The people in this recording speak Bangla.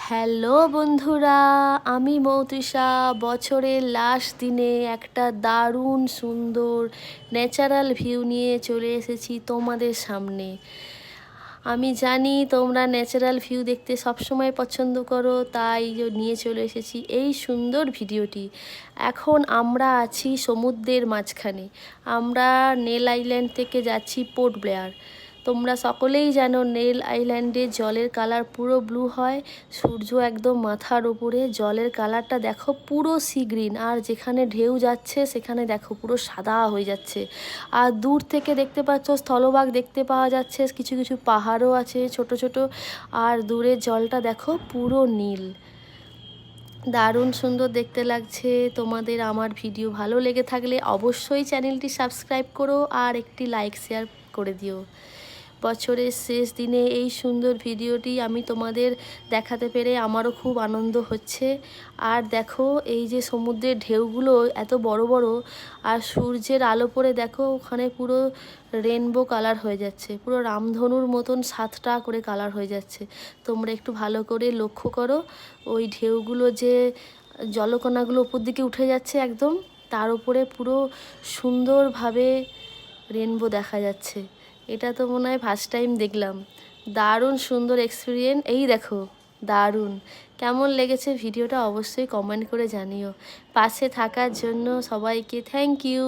হ্যালো বন্ধুরা, আমি মৌতৃষা। বছরের লাস্ট দিনে একটা দারুণ সুন্দর ন্যাচারাল ভিউ নিয়ে চলে এসেছি তোমাদের সামনে। আমি জানি তোমরা ন্যাচারাল ভিউ দেখতে সবসময় পছন্দ করো, তাই নিয়ে চলে এসেছি এই সুন্দর ভিডিওটি। এখন আমরা আছি সমুদ্রের মাঝখানে। আমরা নেল আইল্যান্ড থেকে যাচ্ছি পোর্ট ব্লেয়ার। তোমরা সকলেই জানো নেল আইল্যান্ডে জলের কালার পুরো ব্লু হয়, সূর্য একদম মাথার উপরে, জলের কালারটা দেখো পুরো সি গ্রিন, আর যেখানে ঢেউ যাচ্ছে সেখানে দেখো পুরো সাদা হয়ে যাচ্ছে। আর দূর থেকে দেখতে পাচ্ছ স্থলভাগ দেখতে পাওয়া যাচ্ছে, কিছু কিছু পাহাড়ও আছে ছোট ছোট, আর দূরের জলটা দেখো পুরো নীল। দারুণ সুন্দর দেখতে লাগছে। তোমাদের আমার ভিডিও ভালো লেগে থাকলে অবশ্যই চ্যানেলটি সাবস্ক্রাইব করো আর একটি লাইক শেয়ার করে দিও। বছরের শেষ দিনে এই সুন্দর ভিডিওটি আমি তোমাদের দেখাতে পেরে আমারও খুব আনন্দ হচ্ছে। আর দেখো এই যে সমুদ্রের ঢেউগুলো এত বড় বড়, আর সূর্যের আলো পড়ে দেখো ওখানে পুরো রেনবো কালার হয়ে যাচ্ছে, পুরো রামধনুর মতন 7টা করে কালার হয়ে যাচ্ছে। তোমরা একটু ভালো করে লক্ষ্য করো, ওই ঢেউগুলো যে জলকণাগুলো উপর দিকে উঠে যাচ্ছে একদম, তার উপরে পুরো সুন্দরভাবে রেনবো দেখা যাচ্ছে। এটা তো মনে হয় ফার্স্ট টাইম দেখলাম। দারুণ সুন্দর এক্সপিরিয়েন্স। এই দেখো, দারুণ। কেমন লেগেছে ভিডিওটা অবশ্যই কমেন্ট করে জানিও। পাশে থাকার জন্য সবাইকে থ্যাংক ইউ।